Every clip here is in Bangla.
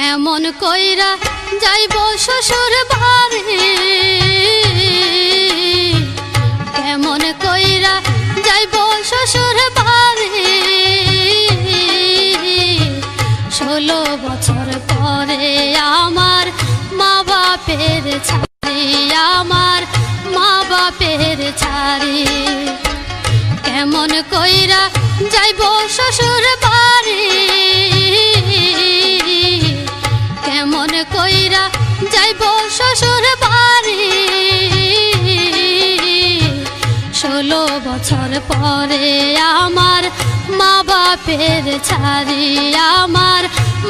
কেমন কইরা যাইব শ্বশুর বাড়ি, কেমন কইরা যাইব শ্বশুর বাড়ি। 16 বছর পরে আমার মা বাপের ছাড়ি, আমার মা বাপের ছাড়ি। কেমন কইরা যাইব শ্বশুর বাড়ি, কেমন কইরা যাইব শ্বশুর বাড়ি। 16 বছর পরে আমার মা বাপের ছাড়ি, আমার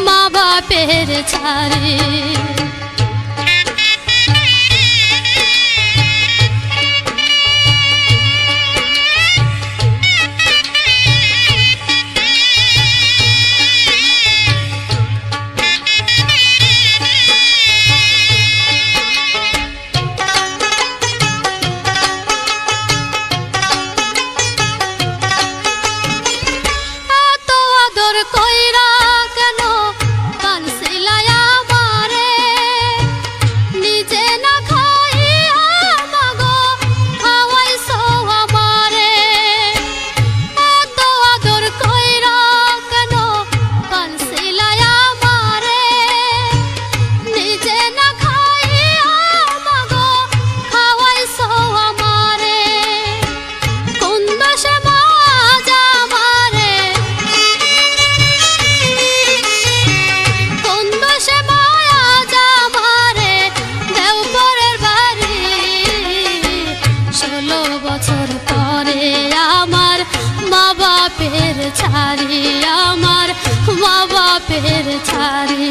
মা বাপের ছাড়ি। ছাড়ি, আমার মা বাপের ছাড়ি।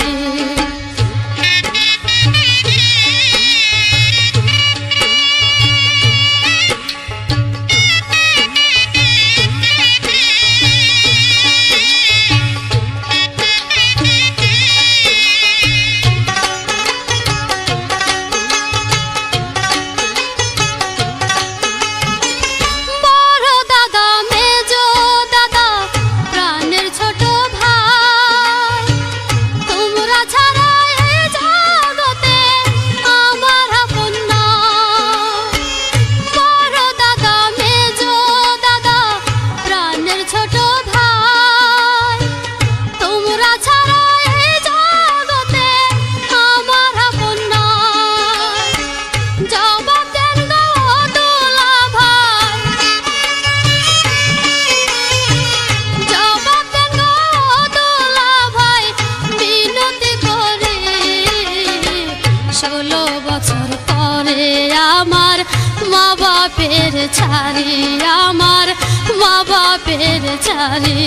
মা বাপের ছাড়ি, আমার মা বাপের ছাড়ি।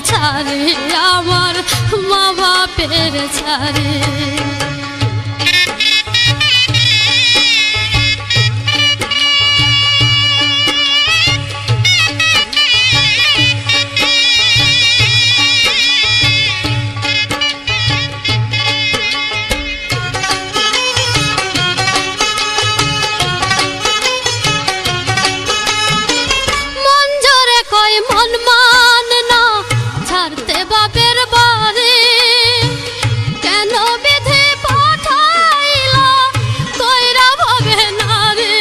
ছাড়ি, আমার মা বাপের ছাড়ি। মন জোরে কয় মন মান না ছাড়তে বাপের বাড়ি, কেন বিধি পাঠাইলা কইরা ভাবে নারী।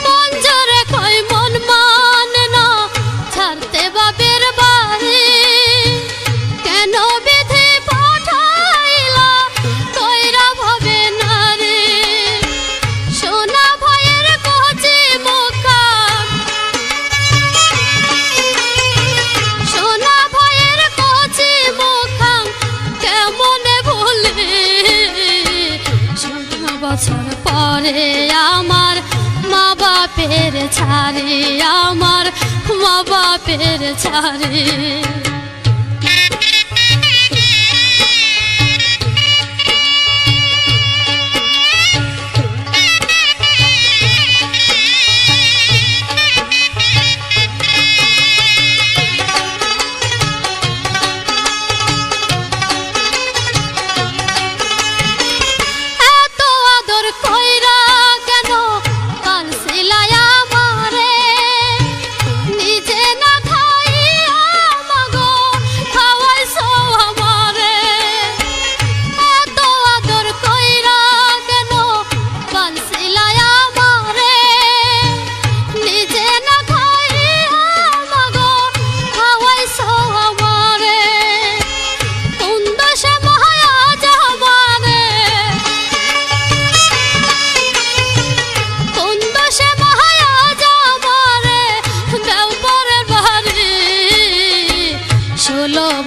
মন জোরে কয় মন মান না ছাড়তে পরে আমার মা বাপের ছাড়ে, আমার মা বাপের ছাড়ে।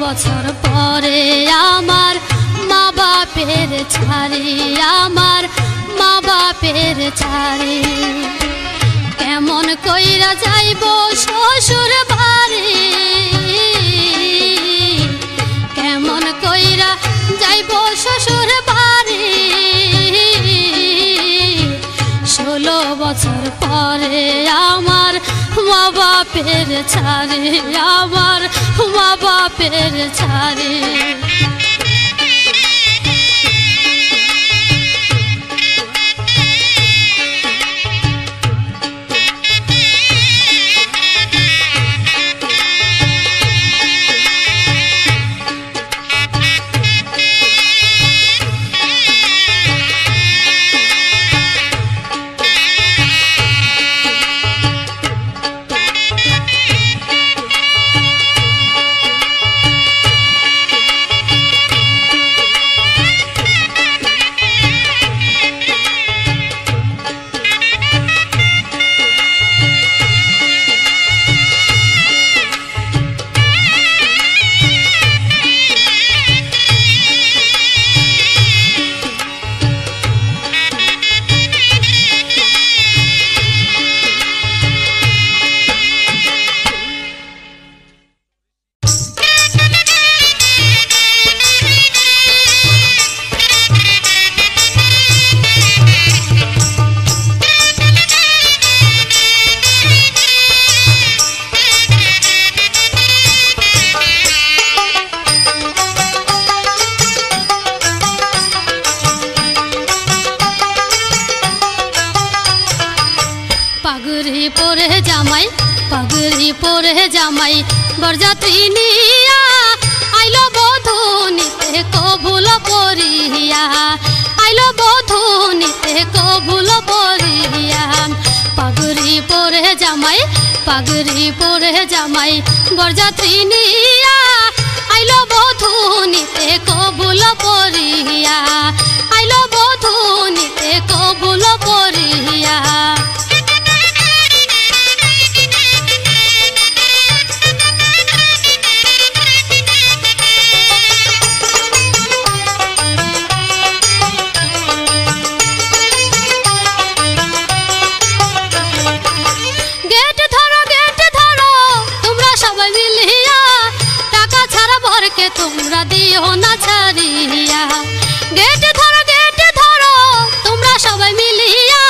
বছর পরে আমার মা বাপের ছাড়ে, আমার মা বাপের ছাড়ে। কেমন কইরা যাইব শ্বশুর বাড়ি, কেমন কইরা যাইব শ্বশুর বাড়ি। 16 বছর পরে আমার মা বাপের ছাড়ে, আমার মা বাপের ছাড়ে। পাগড়ি পরে জামাই, পাগড়ি পরে জামাই বরযাত্রী নিয়া আইলো বধূ নিতে কবুল পরিয়া, আইলো বধূ নিতে কবুল পরিয়া। পাগড়ি পরে জামাই, পাগড়ি পরে জামাই বরযাত্রী নিয়া আইলো বধূ নিতে কবুল পরিয়া, আইলো বধূ নিতে কবুল পরিয়া। তোমরা দিও না ছাড়িয়া, গেট ধরো তোমরা সবাই মিলিয়া,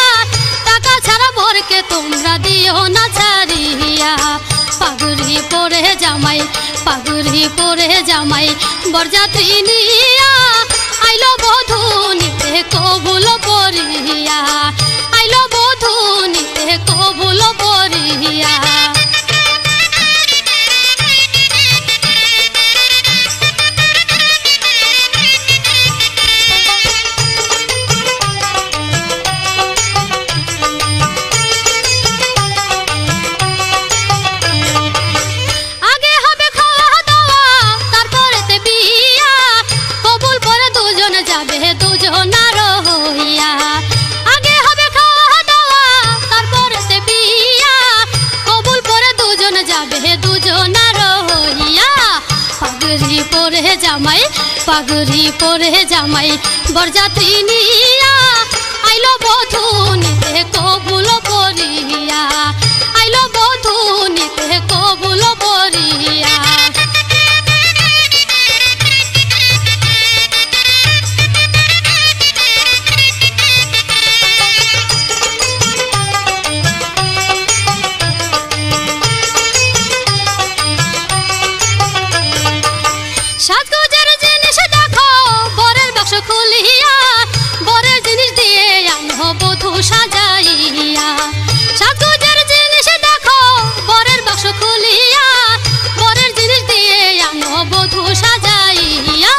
টাকা ছাড়া বরকে তোমরা দিও না ছাড়িয়া। পাগড়ি পরে জামাই, পাগড়ি পরে জামাই বরযাত্রী নিয়া আইলো বধূ নিতে কবুল পরিয়া, আইলো বধূ নিতে কবুল পরিয়া। জামাই, পাগড়ি পরে জামাই বরযাত্রী নিয়া আইলো বধূ নিতে কবুল পরিয়া আইলো বধূ নিতে কবুল পরিয়া সাজগোজের জিনিস দেখো বরের বাক্স খুলিয়া বরের জিনিস দিয়ে আনো বধূ সাজাইয়া সাজগোজের জিনিস দেখো বরের বাক্স খুলিয়া বরের জিনিস দিয়ে আনো বধূ সাজাইয়া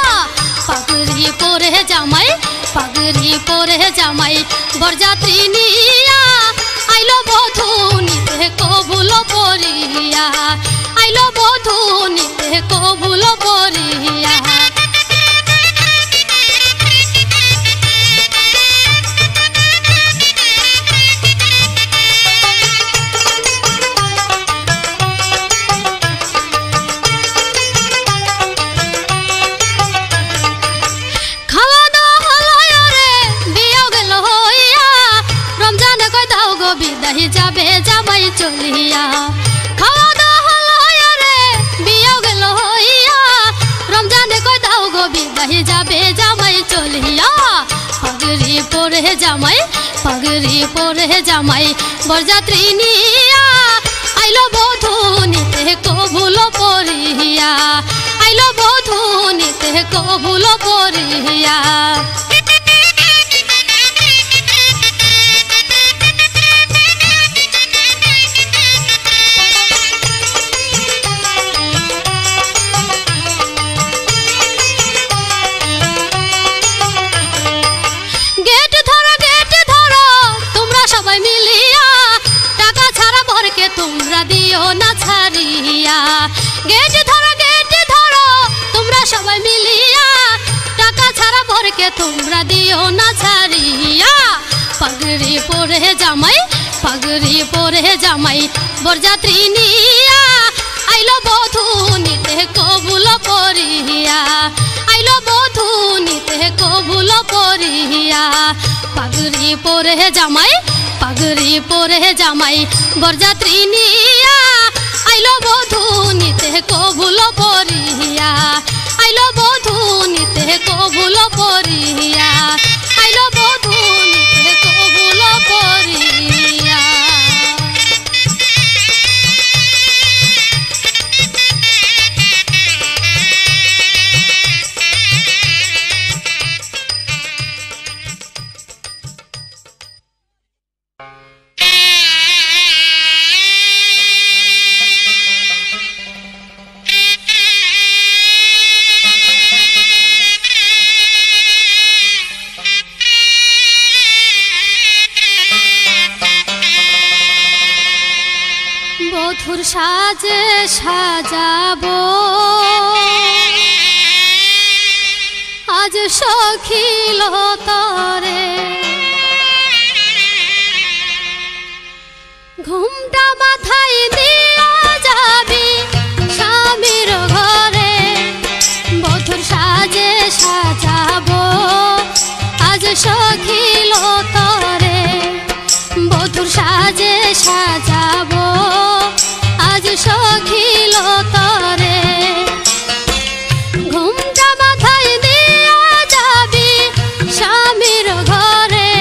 পাগড়ি পরে জামাই বরযাত্রী নিয়া আইলো বধূ নিতে কবুল পরিয়া আইলো বধূ নিতে কবুল পরিয়া খাওয়া দাওয়া হলো রে বিয়াও গেল হইয়া রমজানে কই দাও গো বিদায় যাবে জামাই চলিয়া খাওয়া দাওয়া হলো রে বিয়াও গেল হইয়া রমজানে কই দাও গো বিদায় যাবে জামাই চলিয়া পাগড়ি পরে জামাই বরযাত্রী নিয়া আইলো বধূ নিতে কবুল পরিয়া আইলো বধূ নিতে কবুল পরিয়া গেট ধরো তোমরা সবাই মিলিয়া টাকা ছাড়া বরকে তোমরা দিও না ছাড়িয়া গেট ধরো তোমরা সবাই মিলিয়া টাকা ছাড়া বরকে তোমরা দিও না ছাড়িয়া পাগড়ি পরে জামাই বরযাত্রী নিয়া আইলো বধূ নিতে কবুল পরিয়া আইলো বধূ নিতে কবুল পরিয়া পাগড়ি পরে জামাই বরযাত্রী নিয়া আইলো বধূ নিতে কবুল পরিয়া আইলো বধূ নিতে কবুল পরিয়া আইলো বধূ নিতে কবুল পরিয়া বধূর সাজে সাজাবো আজ সখিল তরে ঘুমটা মাথায় দিয়া যাবি স্বামীর ঘরে বধূর সাজে সাজাবো আজ সখিল তরে বধূর সাজে সাজাবো আজ সখিল তরে ঘুমটা মাথায় দিয়া যাবি স্বামীর ঘরে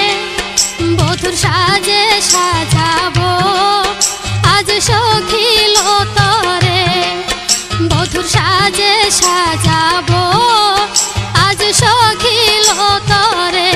বধূর সাজে সাজাবো আজ সখিল তরে বধূর সাজে সাজাবো আজ সখিল তরে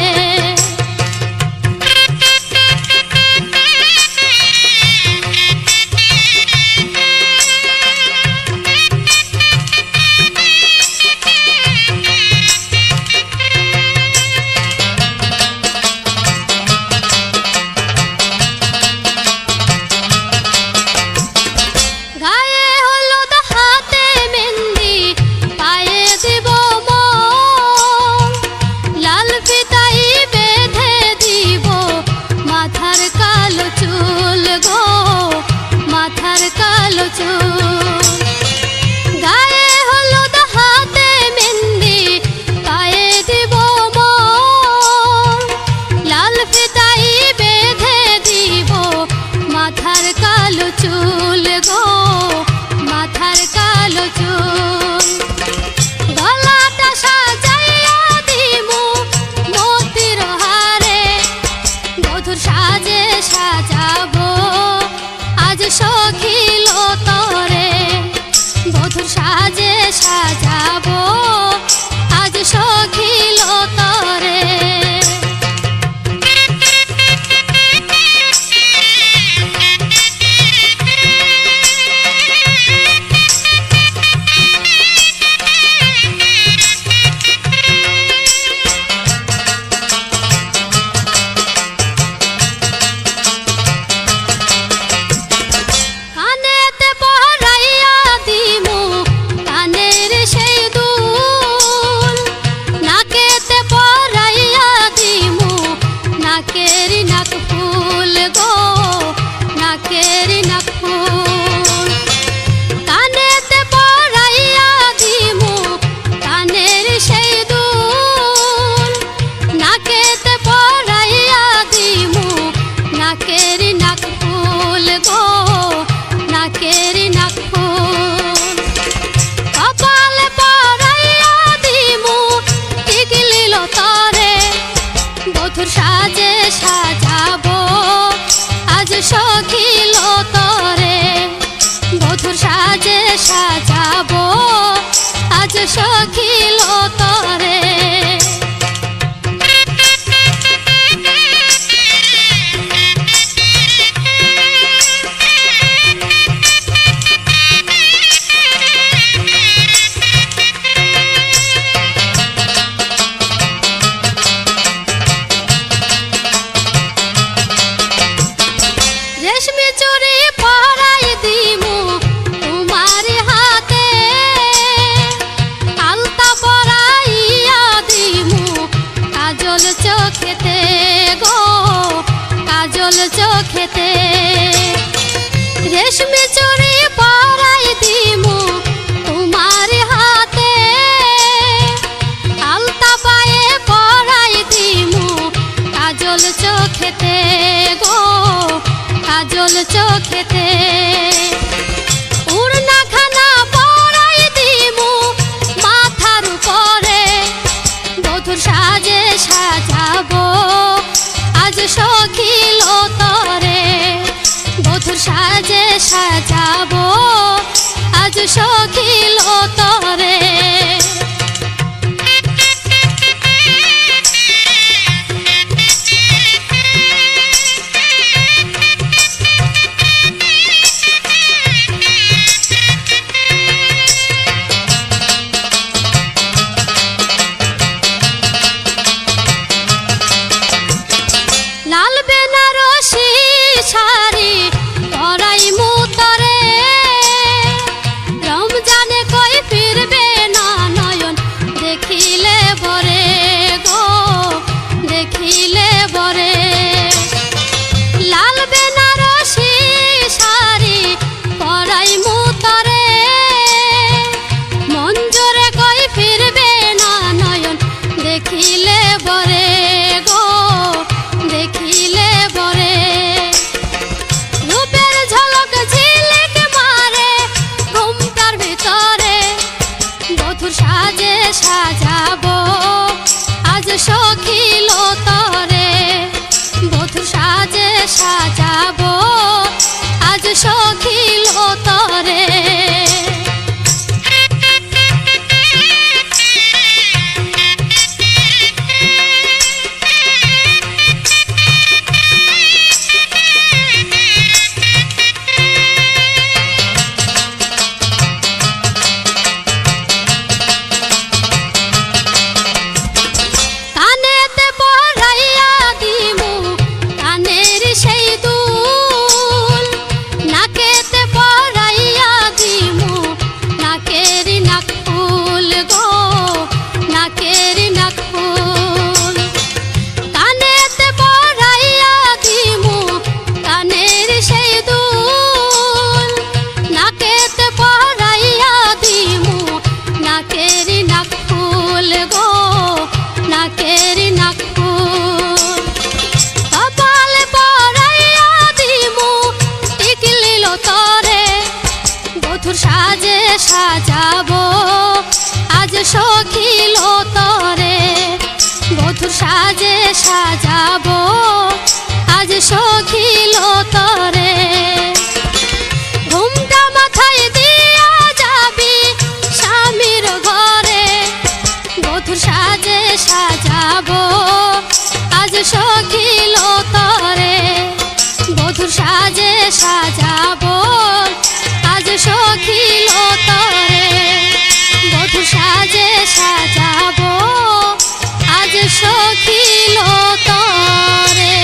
সখিল তরে রেশমি চুড়ি পরাই দিমু তোমার হাতে আলতা পরাইয়া দিমু কাজল চোখেতে গো কাজল চোখেতে রেশমি চুড়ি পরাই দিমু তোমার হাতে আলতা পায়ে পরাই দিমু কাজল চোখেতে গো কাজল চোখেতে উড়না খানা পরাই দিমু মাথার উপরে বধুর সাজে সাজাবো আজ সখিল তরে বধুর সাজে সাজাবো আজ সখিল তরে লাল বেনারসি শাড়ি পরাই মুতরে রমজানে কই ফিরবে না নয়ন দেখিলে বরে গো দেখিলে বরে লাল বেনারসি শাড়ি পরাই মুতরে মঞ্জুরে কই ফিরবে না নয়ন দেখিলে বরে গো দেখিলে বরে রূপের ঝলক ঝিলিক মারে ঘুমটার ভিতরে বধুর সাজে সাজাবো আজ সখিল তরে বধুর সাজে সাজাবো আজ সখিল তরে কানেতে পরাইয়া দিমু কানের সেই দুল নাকেতে পরাইয়া দিমু নাকেরি নাকফুল গো নাকেরি নাকফুল কানেতে পরাইয়া দিমু কানের সেই দুল নাকেতে পরাইয়া দিমু নাকেরি নাকফুল গো নাকেরি নাকফুল কপালে পরাইয়া দিমু টিকলিল তরে বধুর সাজে সাজাবো আজ সখিল তরে বধুর সাজে সাজাবো আজ সখিল তরে ঘুমটা মাথায় দিয়া যাবি স্বামীর ঘরে বধুর সাজে সাজাবো আজ সখিল তরে বধুর সাজে সাজাবো আজ সখিল তরে বধুর সাজে সাজাবো আজ সখিল তরে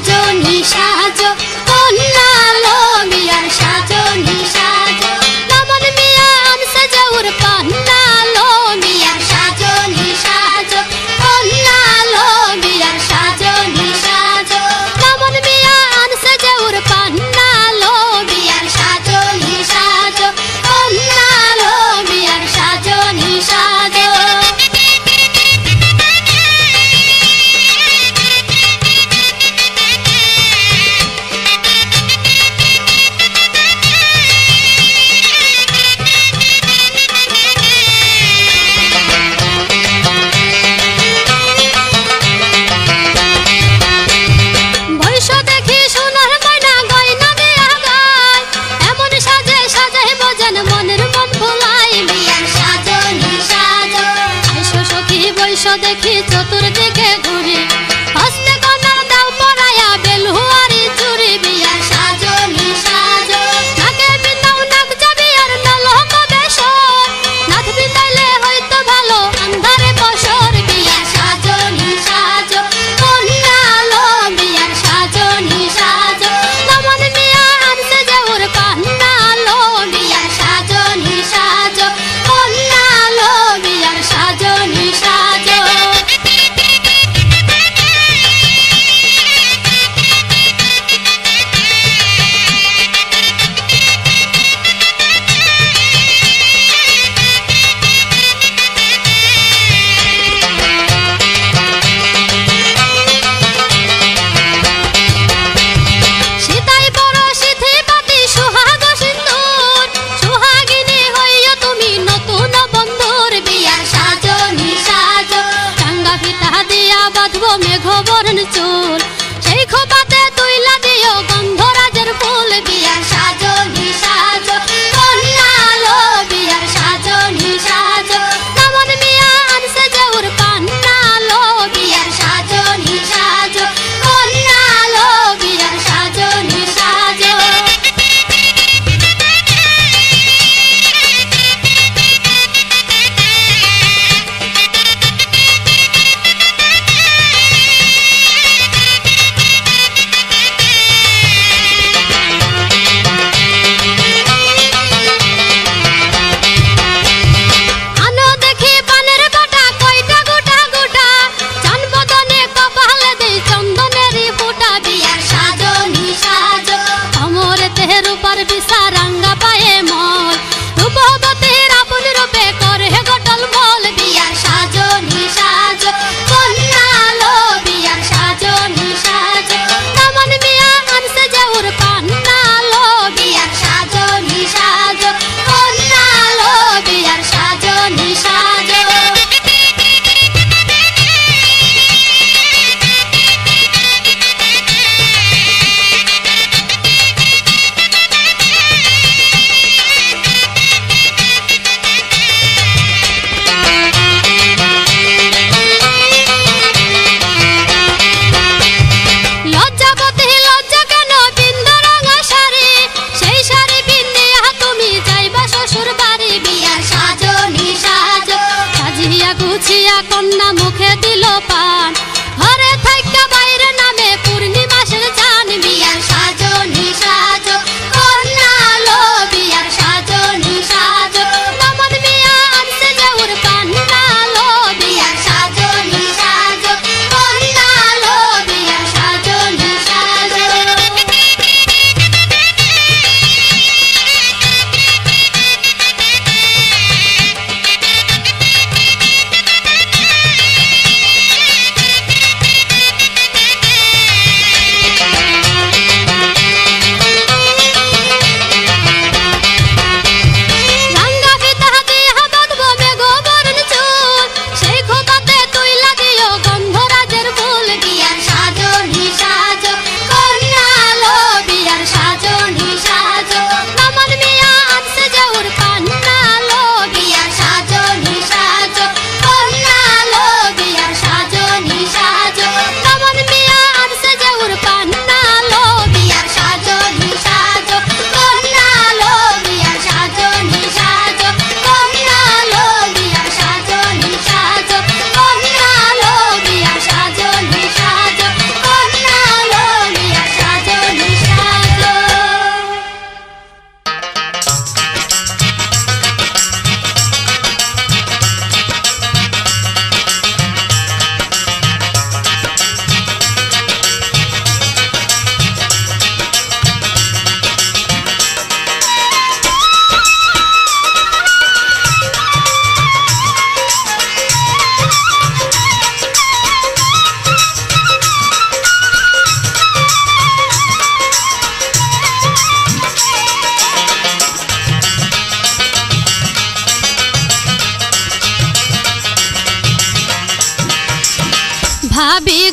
সাজনি সাজো কন্যা লো মিয়ার সাজনি সাজো মামন মিয়া আমসা যাউর পান্না লো মিয়ার সাজনি সাজো কন্যা লো মিয়ার সাজনি সাজো মামন মিয়া আমসা যাউর পান্না লো মিয়ার সাজনি সাজো কন্যা লো মিয়ার সাজনি সাজো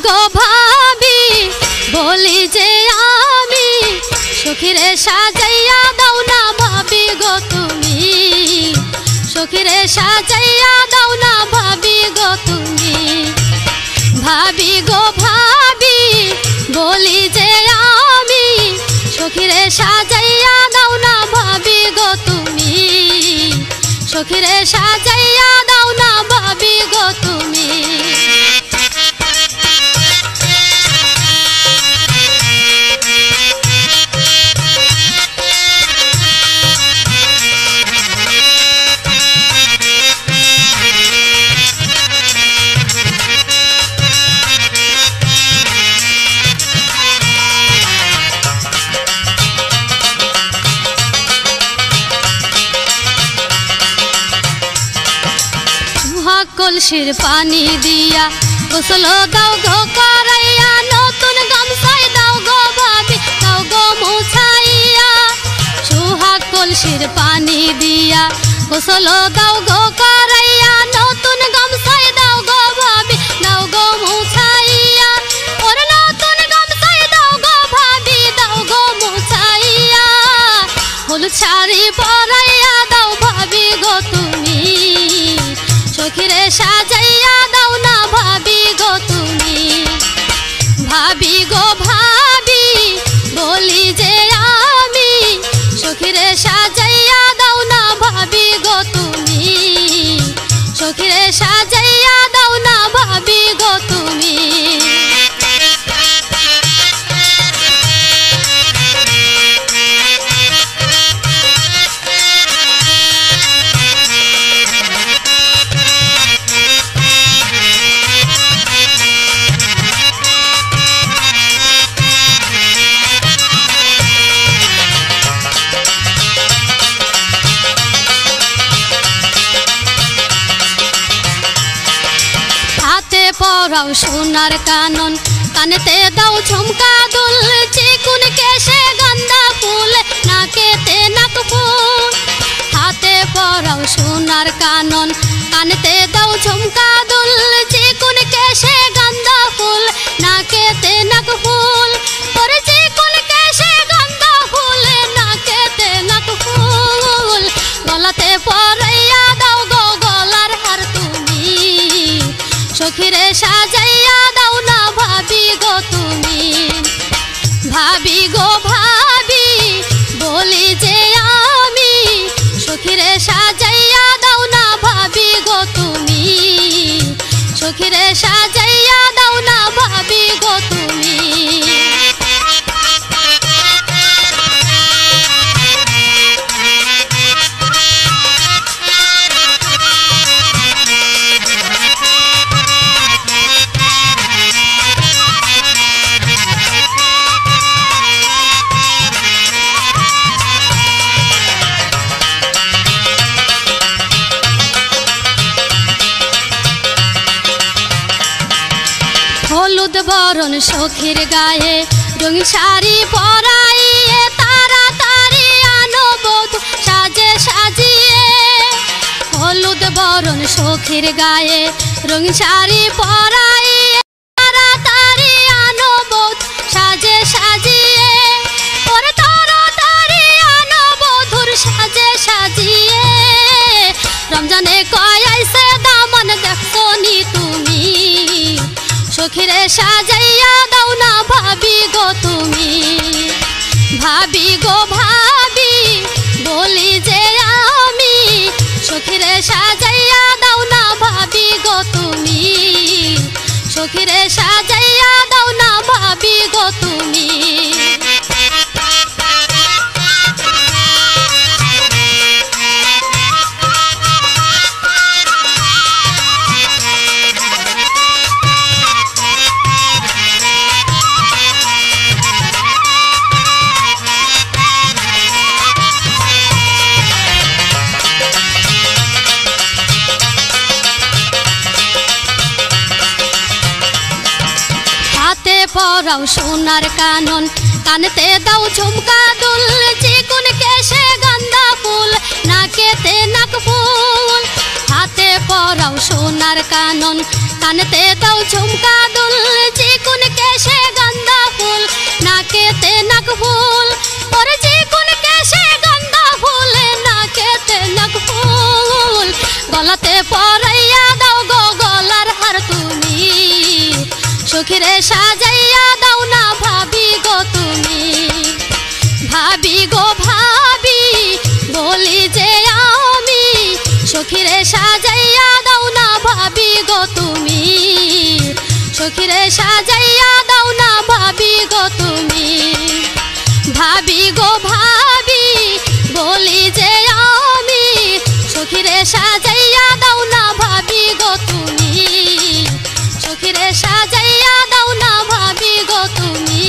গো ভাবি বলি যে আমি সখীরে সাজাইয়া দাও না ভাবি গো তুমি সখীরে সাজাইয়া দাও না ভাবি গো তুমি ভাবি গো ভাবি বলি যে আমি সখীরে সাজাইয়া দাও না ভাবি গো তুমি সখীরে সাজাইয়া দাও না ভাবি গো তুমি কলসির পানি দিয়া গোসল দাও গো করাইয়া নতুন গামছাই দাও গো ভাবি দাও গো মুছাইয়া সুহাগ কলসির পানি দিয়া গোসল দাও গো করাইয়া নতুন গামছাই দাও গো ভাবি দাও গো মুছাইয়া ওরে নতুন গামছাই দাও গো ভাবি দাও গো মুছাইয়া হলুদ শাড়ি পরাইয়া দাও ভাবি গো তুমি সখীরে সাজাইয়া দাও না ভাবি গো তুমি ভাবি গো ভাবি বলি যে আমি সখীরে সাজাইয়া দাও না ভাবি গো তুমি সখীরে সাজাইয়া দাও না ভাবি গো তুমি পরাও সোনার কানন কানেতে দাও ঝুমকা দুল চিকুন কেশে গান্দা ফুল নাকেতে নাক ফুল হাতে পরাও সোনার কানন কানেতে দাও ঝুমকা দুল চিকুন কেশে গান্দা ফুল নাকেতে নাক ফুল ওরে চিকুন কেশে গান্দা ফুল নাকেতে নাক ফুল গলাতে পরাইয়া দাও গো গলার হার তুমি সখীরে সাজাইয়া দাও না ভাবি গো তুমি ভাবি গো ভাবি বলি যে আমি সখীরে সাজাইয়া দাও না ভাবি গো তুমি সখীরে সাজাইয়া দাও না ভাবি গো তুমি হলুদ বরণ সখীর গায়ে রঙিন শাড়ি পরাইয়ে তাড়াতাড়ি আনো বধূ সাজে সাজিয়ে হলুদ বরণ সখীর গায়ে রঙিন শাড়ি পরাইয়ে তাড়াতাড়ি আনো বধূ সাজে সাজিয়ে ওরে তাড়াতাড়ি আনো বধূর সাজে সাজিয়ে রমজানে কয় আইছে দামান দেখছো নি তুমি সখীরে সাজাইয়া দাও না ভাবি গো তুমি ভাবি গো ভাবি বলি যে আমি সখীরে সাজাইয়া দাও না ভাবি গো তুমি সখীরে সাজাইয়া দাও না ভাবি গো তুমি পরাও সোনার কানন কানেতে দাও ঝুমকা দুল চিকুন কেশে গান্দা ফুল নাকেতে নাক ফুল হাতে পরাও সোনার কানন কানেতে দাও ঝুমকা দুল চিকুন কেশে গান্দা ফুল নাকেতে নাক ফুল ওরে চিকুন কেশে গান্দা ফুল নাকেতে নাক ফুল গলাতে পরাইয়া দাও গো গলার হার তুমি সখীরে সাজাইয়া দাও না ভাবি গো তুমি ভাবি গো ভাবি বলি যে আমি সখীরে সাজাইয়া দাও না ভাবি গো তুমি সখীরে সাজাইয়া দাও না ভাবি গো তুমি ভাবি গো ভাবি বলি যে আমি সখীরে সাজাইয়া দাও না ভাবি গো তুমি সখীরে সাজাইয়া দাও না ভাবি গো তুমি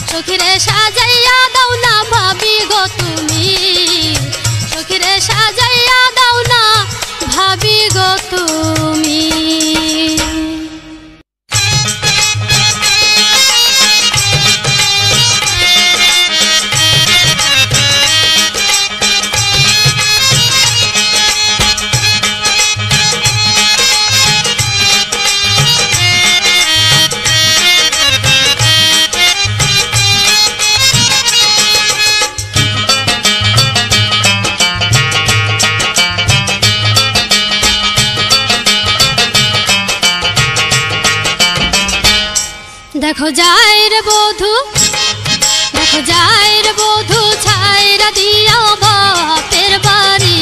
সখীরে সাজাইয়া দাও না ভাবি গো তুমি সখীরে সাজাইয়া দাও না ভাবি গো তুমি দেখো যায় রে বধূ দেখো যায় রে বধূ ছাইরা দিও বাপের বাড়ি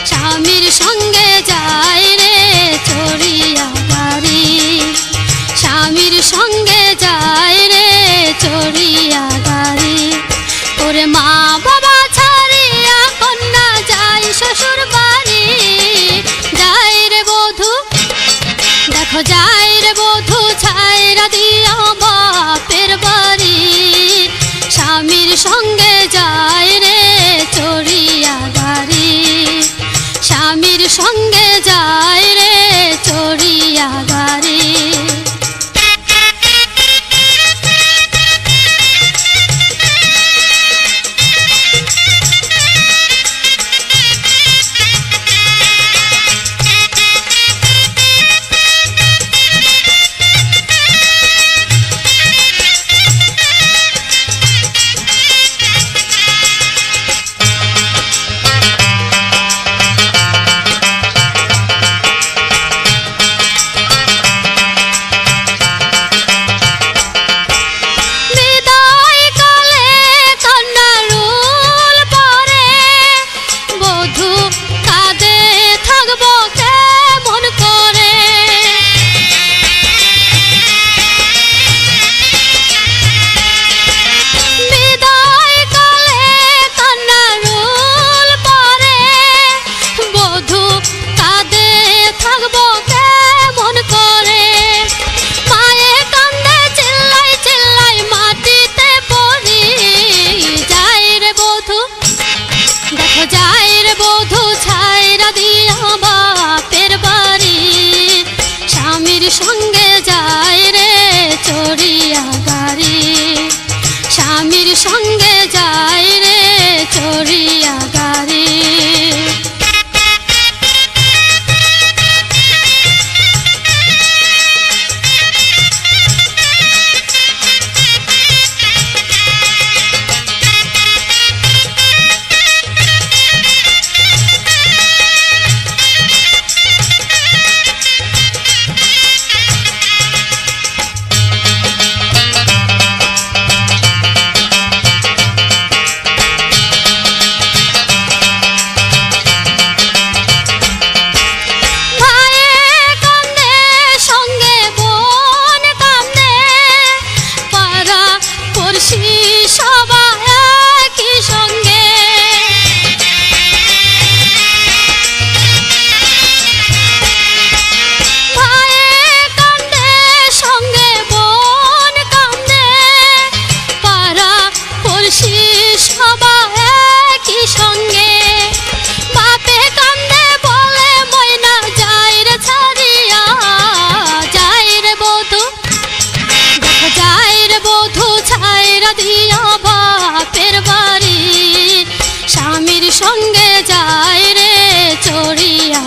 স্বামীর সঙ্গে যায় রে চড়িয়া গাড়ি স্বামীর সঙ্গে যায় রে চড়িয়া গাড়ি ওরে মা বাবা ছাড়িয়া কন্যা যায় শ্বশুর বাড়ি যায় রে বধূ দেখো যায় রে বধূ ছাইরা দিও বাপের বাড়ি স্বামীর সঙ্গে যায় রে চড়িয়া গাড়ি স্বামীর সঙ্গে যায় রে চড়িয়া গাড়ি সঙ্গে যায় রে চড়িয়া গাড়ি স্বামীর সঙ্গে যায় রে চড়িয়া গাড়ি সঙ্গে যায় রে চড়িয়া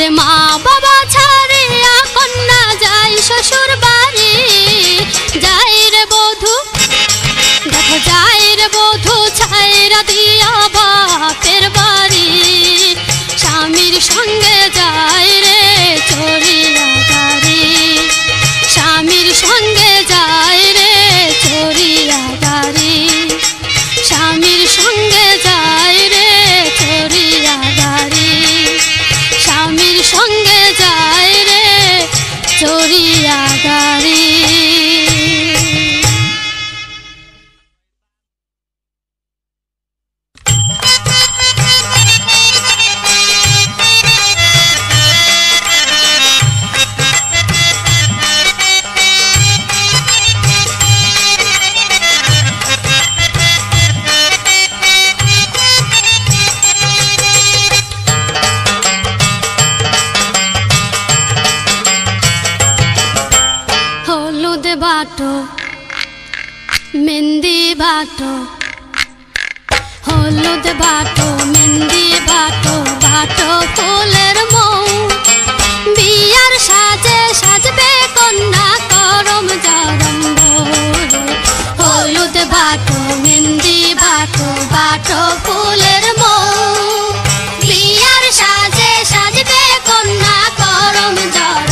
ওরে মা বাবা ছাড়িয়া কন্যা যায় শ্বশুর বাড়ি, যাই রে বধূ দেখো যাই রে বধূ ছাইরা দিয়া বাপের বাড়ি, স্বামীর সঙ্গে যায় রে চড়িয়া গাড়ি, স্বামীর সঙ্গে যায় রে চড়িয়া গাড়ি, স্বামীর সঙ্গে যায় রে চড়িয়া গাড়ি, স্বামীর সঙ্গে যায় রে চড়িয়া গাড়ি। बाटो मेहंदी बाटो हलुद बाटो मेहंदी बाटो बाटो फुलेर मौ बियार साजे साजबे कन्या करम जरम हलुद बाटो मेहंदी बाटो बाटो फुलेर मौ बियार साजे साजबे कन्या करम जरम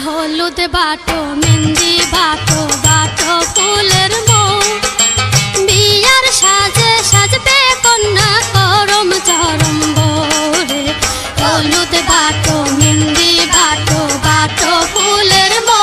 हलुद बाटो मेहंदी बाटो बाटो फुलेर मौ बियार साजे साजबे कन्या करम जरम रे हलुद बाटो मेहंदी बाटो बाटो फुलेर मौ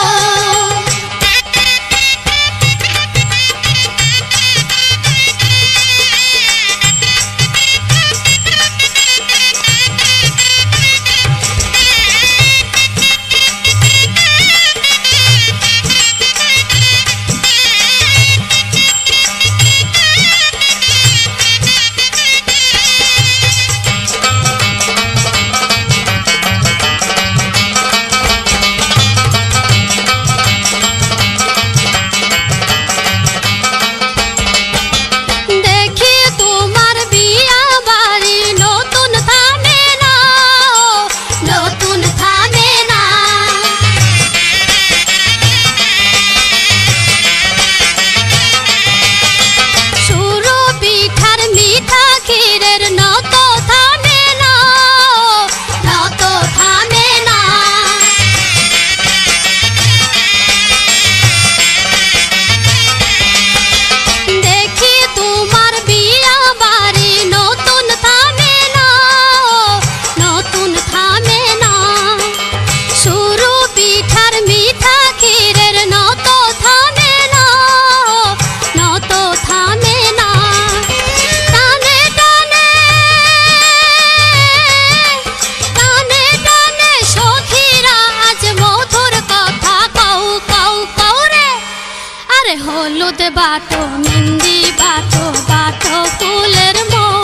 হলুদ বাটো মেহেন্দি বাটো বাটো ফুলের মৌ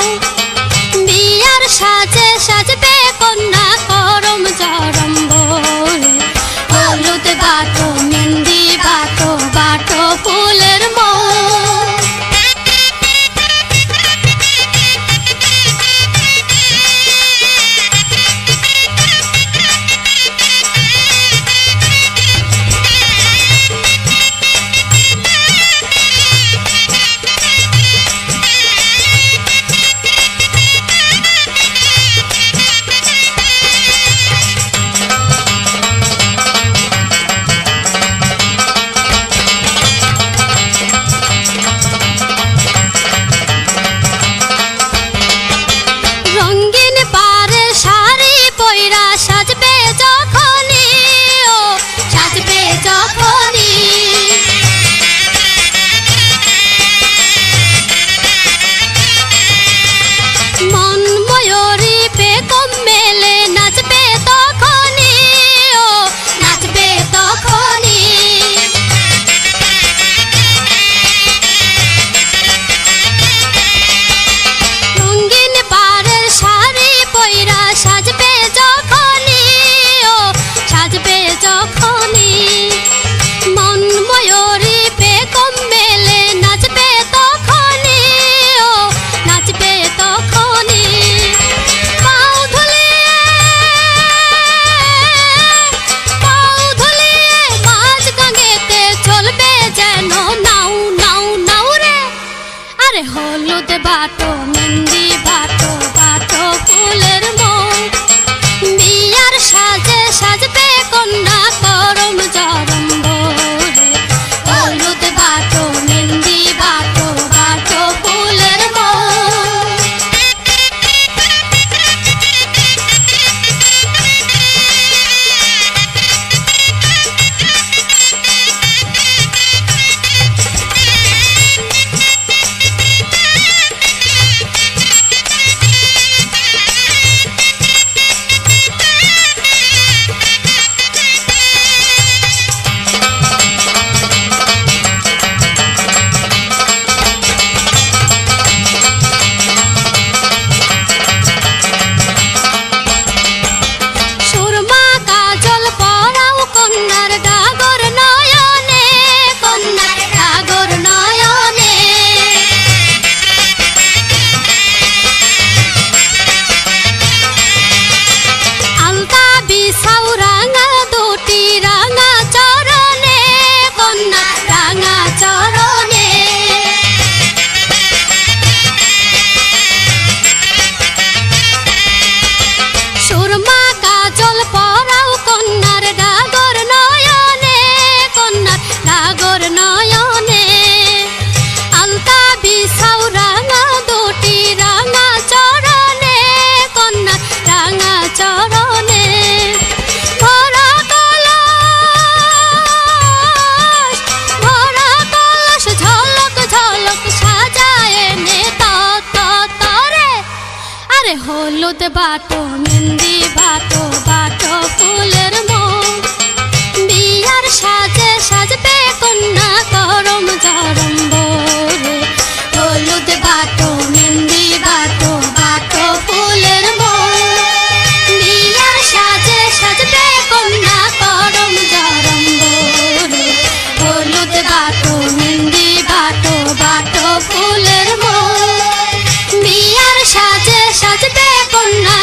বিয়ার সাজে সাজবে কন্যা করম জরম বউ হলুদ বাটো মেহেন্দি বাটো বাটো ফুলের মৌ হলুদ বাটো মেহেন্দি বাটো বাটো ফুলের মৌ বিয়ার সাজে সাজবে কন্যা করম জরম বউ হলুদ বাটো মেহেন্দি বাটো বাটো ফুলের মৌ হলুদ বাটো মেহেন্দি বাটো বাটো ফুলের মৌ বিয়ার সাজে সাজবে কন্যা করম জরম বউ হলুদ বাটো মেহেন্দি বাটো বাটো ফুলের মৌ বিয়ার সাজে সাজবে কন্যা করম জরম বউ হলুদ বাটো মেহেন্দি বাটো বাটো ফুলের মৌ বিয়ার সাজে সাজবে কন্যা